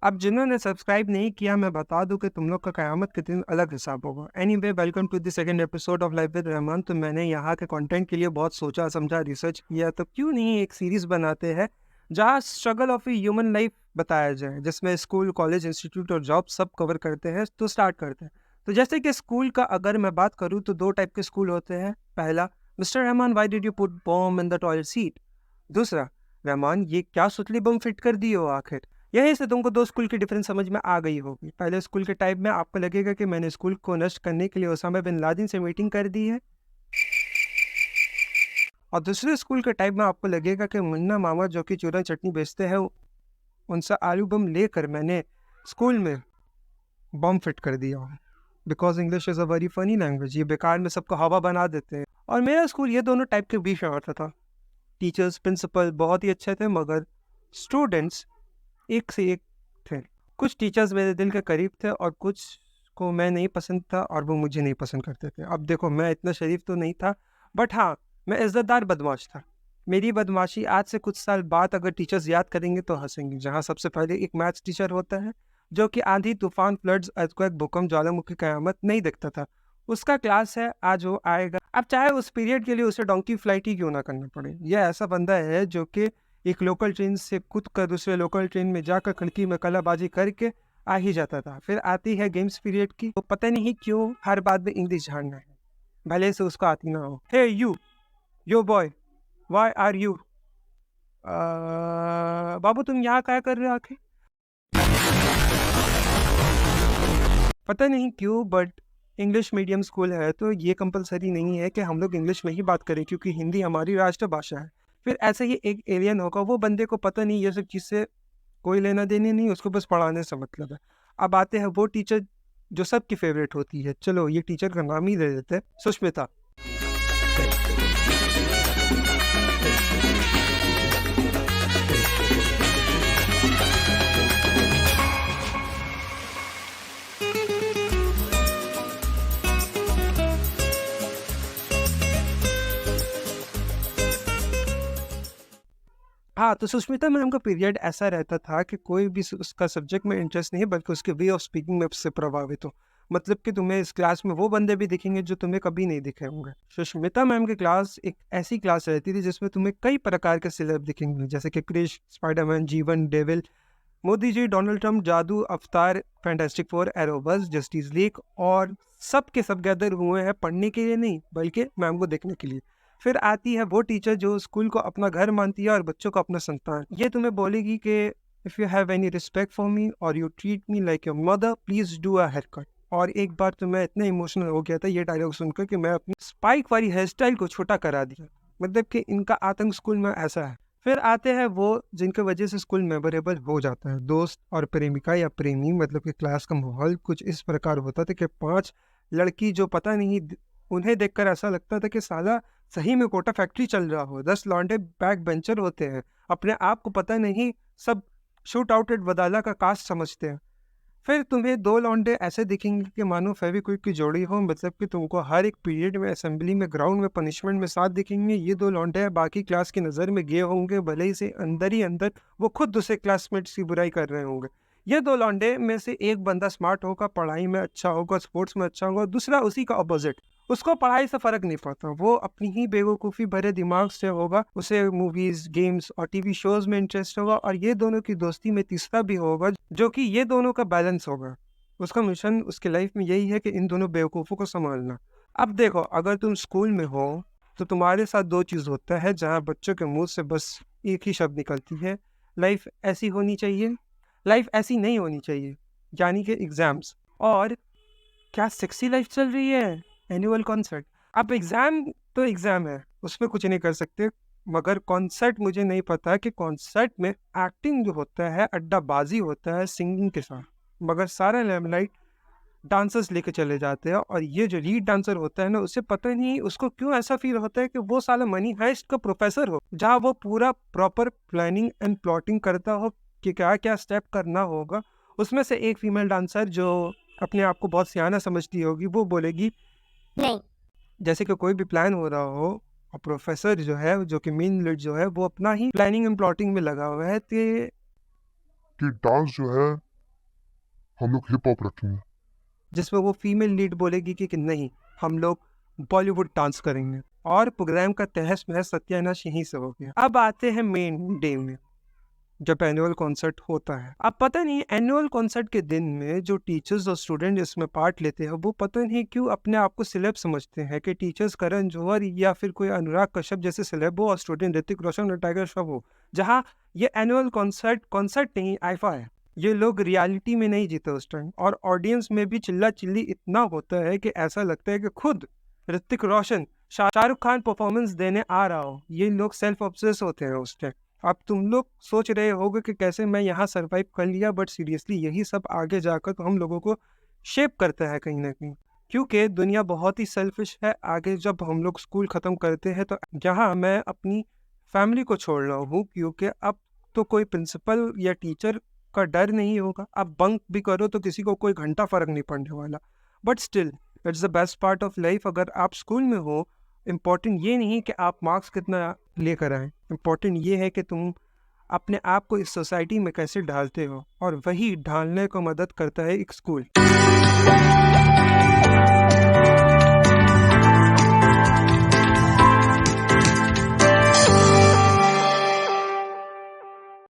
अब जिन्होंने सब्सक्राइब नहीं किया, मैं बता दूं कि तुम लोग का क़यामत के दिन अलग हिसाब होगा। Anyway, welcome to the second episode of life with Rahman. तो मैंने यहाँ के कंटेंट के लिए बहुत सोचा समझा, रिसर्च किया, तो क्यों नहीं एक सीरीज बनाते हैं जहाँ struggle of a human life बताया जाए, जिसमें स्कूल, कॉलेज, इंस्टीट्यूट और जॉब सब कवर करते हैं। तो स्टार्ट करते हैं। तो जैसे कि स्कूल का अगर मैं बात करूँ तो दो टाइप के स्कूल होते हैं। पहला, mister Rahman why did you put bomb in the toilet seat. दूसरा, रहमान ये क्या सुतली बम फिट कर दी हो आखिर। यहीं से तुमको दो स्कूल की डिफरेंस समझ में आ गई होगी। पहले स्कूल के टाइप में आपको लगेगा कि मैंने स्कूल को नष्ट करने के लिए ओसामा बिन लादेन से मीटिंग कर दी है, और दूसरे स्कूल के टाइप में आपको लगेगा कि मुन्ना मामा जो कि चूरन चटनी बेचते हैं, उनसे आलू बम लेकर मैंने स्कूल में बम फिट कर दिया। Because English is a very funny language, ये बेकार में सबको हवा बना देते हैं। और मेरा स्कूल ये दोनों टाइप के बीच में आता था। टीचर्स, प्रिंसिपल बहुत ही अच्छे थे, मगर स्टूडेंट्स एक से एक थे। कुछ टीचर्स मेरे दिल के करीब थे और कुछ को मैं नहीं पसंद था और वो मुझे नहीं पसंद करते थे। अब देखो, मैं इतना शरीफ तो नहीं था, बट हाँ, मैं इज़्ज़तदार बदमाश था। मेरी बदमाशी आज से कुछ साल बाद अगर टीचर्स याद करेंगे तो हंसेंगे। जहाँ सबसे पहले एक मैथ्स टीचर होता है जो कि आंधी, तूफान, फ्लड्स, अर्थक्वेक, भूकंप, ज्वालामुखी, कयामत नहीं देखता था। उसका क्लास है, आज वो आएगा। अब चाहे उस पीरियड के लिए उसे डोंकी फ्लाइट ही क्यों ना करना पड़े। यह ऐसा बंदा है जो कि एक लोकल ट्रेन से कूद कर दूसरे लोकल ट्रेन में जाकर खिड़की में कलाबाजी करके आ ही जाता था। फिर आती है गेम्स पीरियड की, तो पता नहीं क्यों हर बात में इंग्लिश झाड़ना है, भले से उसको आती ना हो। Hey you, yo boy, why are you, बाबू तुम यहाँ क्या कर रहे हो आखिर। पता नहीं क्यों, बट इंग्लिश मीडियम स्कूल है तो ये कंपलसरी नहीं है कि हम लोग इंग्लिश में ही बात करें, क्योंकि हिंदी हमारी राष्ट्रभाषा है। फिर ऐसे ही एक एलियन होगा, वो बंदे को पता नहीं ये सब चीज़ से कोई लेना देने नहीं, उसको बस पढ़ाने से मतलब है। अब आते हैं वो टीचर जो सबकी फेवरेट होती है। चलो ये टीचर का नाम ही दे देते हैं, सुष्मिता। हाँ, तो सुष्मिता मैम का पीरियड ऐसा रहता था कि कोई भी उसका सब्जेक्ट में इंटरेस्ट नहीं, बल्कि उसके वे ऑफ स्पीकिंग में उससे प्रभावित हो। मतलब कि तुम्हें इस क्लास में वो बंदे भी दिखेंगे जो तुम्हें कभी नहीं दिखे होंगे। सुष्मिता मैम की क्लास एक ऐसी क्लास रहती थी जिसमें तुम्हें कई प्रकार के सिलेब दिखेंगे, जैसे कि क्रिश, स्पाइडरमैन, जीवन, devil, Modi ji, Donald Trump, जादू, अवतार, फैंटास्टिक फोर, एरोबस, जस्टिस लीग, और सब के सब गैदर हुए हैं पढ़ने के लिए नहीं, बल्कि मैम को देखने के लिए। फिर आती है वो टीचर जो स्कूल को अपना घर मानती है और बच्चों को अपना संतान। ये तुम्हें बोलेगी कि if you have any respect for me और you treat me like your mother, please do a hair cut. और एक बार तो मैं इतना इमोशनल हो गया था ये डायलॉग सुनकर कि मैं अपनी स्पाइक वाली हेयर स्टाइल को छोटा करा दिया। मतलब कि इनका आतंक स्कूल में ऐसा है। फिर आते हैं वो जिनकी वजह से स्कूल मेमोरेबल हो जाता है, दोस्त और प्रेमिका या प्रेमी। मतलब कि क्लास का माहौल कुछ इस प्रकार होता था कि 5 लड़की जो पता नहीं, उन्हें देखकर ऐसा लगता था कि साला सही में कोटा फैक्ट्री चल रहा हो। 10 लौंडे बैक बेंचर होते हैं, अपने आप को पता नहीं सब शूट आउटेड वदाला का कास्ट समझते हैं। फिर तुम्हें 2 लौंडे ऐसे दिखेंगे कि मानो फेविक्विक की जोड़ी हो। मतलब कि तुमको हर एक पीरियड में, असेंबली में, ग्राउंड में, पनिशमेंट में साथ दिखेंगे। ये 2 लौंडे बाकी क्लास की नज़र में गए होंगे, भले ही से अंदर ही अंदर वो खुद दूसरे क्लासमेट्स की बुराई कर रहे होंगे। ये 2 लौंडे में से एक बंदा स्मार्ट होगा, पढ़ाई में अच्छा होगा, स्पोर्ट्स में अच्छा होगा, दूसरा उसी का अपोजिट। उसको पढ़ाई से फर्क नहीं पड़ता, वो अपनी ही बेवकूफ़ी भरे दिमाग से होगा, उसे मूवीज़, गेम्स और टीवी शोज़ में इंटरेस्ट होगा। और ये दोनों की दोस्ती में तीसरा भी होगा, जो कि ये दोनों का बैलेंस होगा। उसका मिशन उसके लाइफ में यही है कि इन दोनों बेवकूफ़ों को संभालना। अब देखो, अगर तुम स्कूल में हो तो तुम्हारे साथ 2 चीज़ होता है जहाँ बच्चों के मुँह से बस एक ही शब्द निकलती है, लाइफ ऐसी होनी चाहिए, लाइफ ऐसी नहीं होनी चाहिए, यानी कि एग्ज़ाम्स। और क्या सेक्सी लाइफ चल रही है, एनुअल कॉन्सर्ट। अब एग्ज़ाम तो एग्ज़ाम है, उसमें कुछ नहीं कर सकते, मगर कॉन्सर्ट मुझे नहीं पता कि कॉन्सर्ट में एक्टिंग जो होता है, अड्डाबाजी होता है सिंगिंग के साथ, मगर सारा लाइमलाइट डांसर्स लेके चले जाते हैं। और ये जो लीड डांसर होता है ना, उसे पता नहीं उसको क्यों ऐसा फील होता है कि वो साला मनी हाइस्ट का प्रोफेसर हो, जहाँ वो पूरा प्रॉपर प्लानिंग एंड प्लॉटिंग करता हो कि क्या क्या स्टेप करना होगा। उसमें से एक फीमेल डांसर जो अपने आप को बहुत सियाना समझती होगी, वो बोलेगी नहीं। जैसे कि कोई भी प्लान हो रहा हो और प्रोफेसर जो है, जो कि मेन लीड जो है, वो अपना ही प्लानिंग एंड प्लॉटिंग में लगा हुआ है कि डांस जो है हम लोग हिप हॉप रखेंगे। जिसमें वो फीमेल लीड बोलेगी कि नहीं, हम लोग बॉलीवुड डांस करेंगे, और प्रोग्राम का तहस महस सत्यानाश यहीं से हो गया। अब आते हैं मेन डे में, जब एनुअल कॉन्सर्ट होता है। अब पता नहीं एनुअल कॉन्सर्ट के दिन में जो टीचर्स और स्टूडेंट इसमें पार्ट लेते हैं, वो पता नहीं क्यों अपने आप को सिलेब समझते हैं कि टीचर्स करण जौहर या फिर कोई अनुराग कश्यप जैसे सिलेब हो और स्टूडेंट ऋतिक रोशन और टाइगर श्रॉफ हो। जहाँ ये एनुअल कॉन्सर्ट नहीं, आईफा है। ये लोग रियलिटी में नहीं जीते उस टाइम, और ऑडियंस में भी चिल्ला चिल्ली इतना होता है कि ऐसा लगता है कि खुद ऋतिक रोशन शाहरुख खान परफॉर्मेंस देने आ रहा हो। ये लोग सेल्फ ऑब्सेस होते हैं उस टाइम। अब तुम लोग सोच रहे होगे कि कैसे मैं यहाँ सरवाइव कर लिया, बट सीरियसली यही सब आगे जाकर तो हम लोगों को शेप करता है कहीं ना कहीं, क्योंकि दुनिया बहुत ही सेल्फिश है। आगे जब हम लोग स्कूल ख़त्म करते हैं तो यहाँ मैं अपनी फैमिली को छोड़ रहा हूँ, क्योंकि अब तो कोई प्रिंसिपल या टीचर का डर नहीं होगा। अब बंक भी करो तो किसी को कोई घंटा फ़र्क नहीं पड़ने वाला। But still it's the best part of life. अगर आप स्कूल में हो, इम्पॉर्टेंट ये नहीं कि आप मार्क्स कितना लेकर आए, इम्पॉर्टेंट ये है कि तुम अपने आप को इस सोसाइटी में कैसे ढालते हो, और वही ढालने को मदद करता है एक स्कूल।